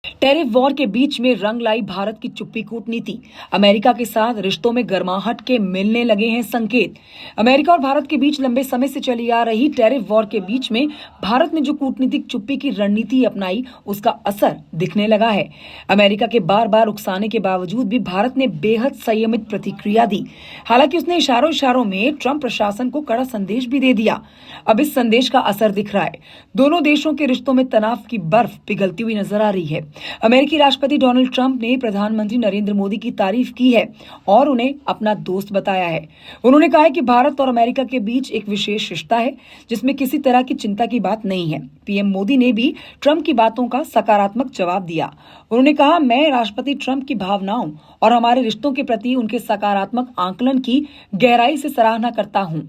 Tariff war के बीच में रंग लाई भारत की चुप्पी कूटनीति। अमेरिका के साथ रिश्तों में गर्माहट के मिलने लगे हैं संकेत। अमेरिका और भारत के बीच लंबे समय से चली आ रही टैरिफ वॉर के बीच में भारत ने जो कूटनीतिक चुप्पी की रणनीति अपनाई, उसका असर दिखने लगा है। अमेरिका के बार बार उकसाने के बावजूद भी भारत ने बेहद संयमित प्रतिक्रिया दी। हालांकि उसने इशारों में ट्रंप प्रशासन को कड़ा संदेश भी दे दिया। अब इस संदेश का असर दिख रहा है। दोनों देशों के रिश्तों में तनाव की बर्फ पिघलती हुई नजर आ रही है। अमेरिकी राष्ट्रपति डोनाल्ड ट्रंप ने प्रधानमंत्री नरेंद्र मोदी की तारीफ की है और उन्हें अपना दोस्त बताया है। उन्होंने कहा है कि भारत और अमेरिका के बीच एक विशेष रिश्ता है जिसमें किसी तरह की चिंता की बात नहीं है। पीएम मोदी ने भी ट्रंप की बातों का सकारात्मक जवाब दिया। उन्होंने कहा, मैं राष्ट्रपति ट्रंप की भावनाओं और हमारे रिश्तों के प्रति उनके सकारात्मक आकलन की गहराई से सराहना करता हूं।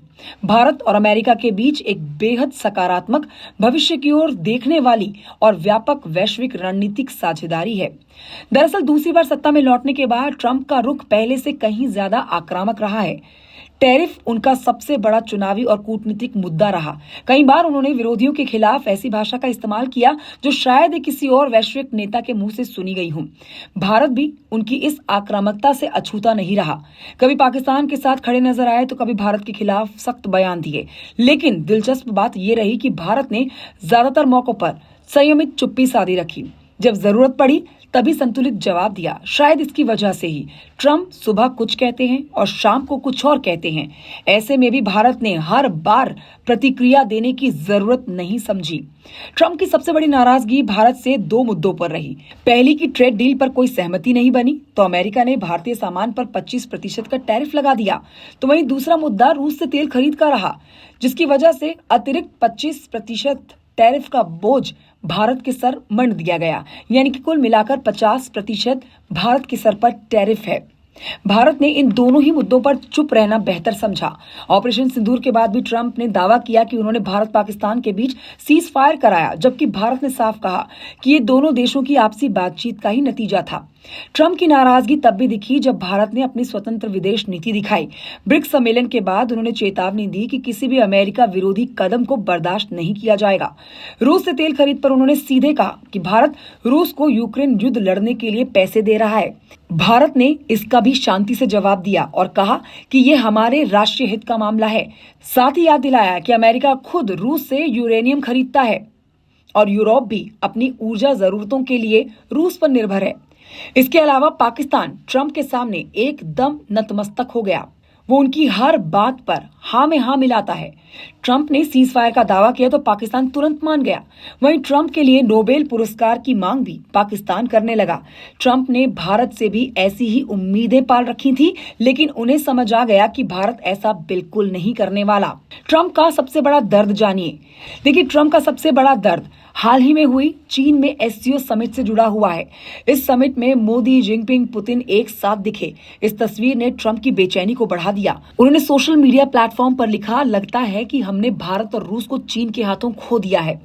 भारत और अमेरिका के बीच एक बेहद सकारात्मक, भविष्य की ओर देखने वाली और व्यापक वैश्विक रणनीतिक साझेदारी है। दरअसल दूसरी बार सत्ता में लौटने के बाद ट्रंप का रुख पहले से कहीं ज्यादा आक्रामक रहा है। टैरिफ उनका सबसे बड़ा चुनावी और कूटनीतिक मुद्दा रहा। कई बार उन्होंने विरोधियों के खिलाफ ऐसी भाषा का इस्तेमाल किया जो शायद किसी और वैश्विक नेता के मुंह से सुनी गई हो। भारत भी उनकी इस आक्रामकता से अछूता नहीं रहा। कभी पाकिस्तान के साथ खड़े नजर आए तो कभी भारत के खिलाफ सख्त बयान दिए। लेकिन दिलचस्प बात यह रही कि भारत ने ज्यादातर मौकों पर संयमित चुप्पी साधी रखी। जब जरूरत पड़ी तभी संतुलित जवाब दिया। शायद इसकी वजह से ही ट्रंप सुबह कुछ कहते हैं और शाम को कुछ और कहते हैं। ऐसे में भी भारत ने हर बार प्रतिक्रिया देने की जरूरत नहीं समझी। ट्रंप की सबसे बड़ी नाराजगी भारत से दो मुद्दों पर रही। पहली की ट्रेड डील पर कोई सहमति नहीं बनी तो अमेरिका ने भारतीय सामान पर 25% का टैरिफ लगा दिया। तो वहीं दूसरा मुद्दा रूस से तेल खरीद का रहा, जिसकी वजह से अतिरिक्त 25% टैरिफ का बोझ भारत के सर मंड दिया गया। यानी कि कुल मिलाकर 50% भारत के सर पर टैरिफ है। भारत ने इन दोनों ही मुद्दों पर चुप रहना बेहतर समझा। ऑपरेशन सिंदूर के बाद भी ट्रंप ने दावा किया कि उन्होंने भारत पाकिस्तान के बीच सीज फायर कराया, जबकि भारत ने साफ कहा कि ये दोनों देशों की आपसी बातचीत का ही नतीजा था। ट्रंप की नाराजगी तब भी दिखी जब भारत ने अपनी स्वतंत्र विदेश नीति दिखाई। ब्रिक्स सम्मेलन के बाद उन्होंने चेतावनी दी कि किसी भी अमेरिका विरोधी कदम को बर्दाश्त नहीं किया जाएगा। रूस से तेल खरीद पर उन्होंने सीधे कहा कि भारत रूस को यूक्रेन युद्ध लड़ने के लिए पैसे दे रहा है। भारत ने इसका भी शांति से जवाब दिया और कहा कि ये हमारे राष्ट्रीय हित का मामला है। साथ ही याद दिलाया कि अमेरिका खुद रूस से यूरेनियम खरीदता है और यूरोप भी अपनी ऊर्जा जरूरतों के लिए रूस पर निर्भर है। इसके अलावा पाकिस्तान ट्रंप के सामने एकदम नतमस्तक हो गया। वो उनकी हर बात पर हाँ में हाँ मिलाता है। ट्रंप ने सीज फायर का दावा किया तो पाकिस्तान तुरंत मान गया। वहीं ट्रंप के लिए नोबेल पुरस्कार की मांग भी पाकिस्तान करने लगा। ट्रंप ने भारत से भी ऐसी ही उम्मीदें पाल रखी थी, लेकिन उन्हें समझ आ गया कि भारत ऐसा बिल्कुल नहीं करने वाला। ट्रंप का सबसे बड़ा दर्द जानिए। देखिए, ट्रंप का सबसे बड़ा दर्द हाल ही में हुई चीन में एससीओ समिट से जुड़ा हुआ है। इस समिट में मोदी, जिनपिंग, पुतिन एक साथ दिखे। इस तस्वीर ने ट्रंप की बेचैनी को बढ़ा दिया। उन्होंने सोशल मीडिया प्लेटफॉर्म पर लिखा, लगता है कि हमने भारत और रूस को चीन के हाथों खो दिया है।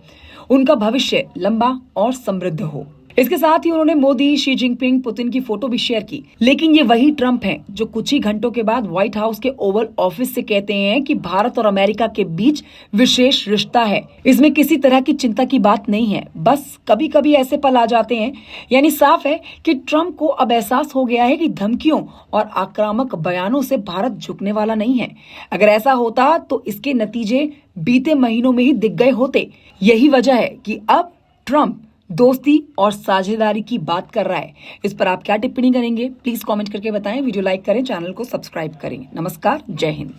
उनका भविष्य लंबा और समृद्ध हो। इसके साथ ही उन्होंने मोदी, शी जिनपिंग, पुतिन की फोटो भी शेयर की। लेकिन ये वही ट्रंप हैं जो कुछ ही घंटों के बाद व्हाइट हाउस के ओवल ऑफिस से कहते हैं कि भारत और अमेरिका के बीच विशेष रिश्ता है। इसमें किसी तरह की चिंता की बात नहीं है, बस कभी कभी ऐसे पल आ जाते हैं। यानी साफ है कि ट्रंप को अब एहसास हो गया है कि धमकियों और आक्रामक बयानों से भारत झुकने वाला नहीं है। अगर ऐसा होता तो इसके नतीजे बीते महीनों में ही दिख गए होते। यही वजह है कि अब ट्रंप दोस्ती और साझेदारी की बात कर रहा है। इस पर आप क्या टिप्पणी करेंगे? प्लीज कमेंट करके बताएं। वीडियो लाइक करें, चैनल को सब्सक्राइब करें। नमस्कार, जय हिंद।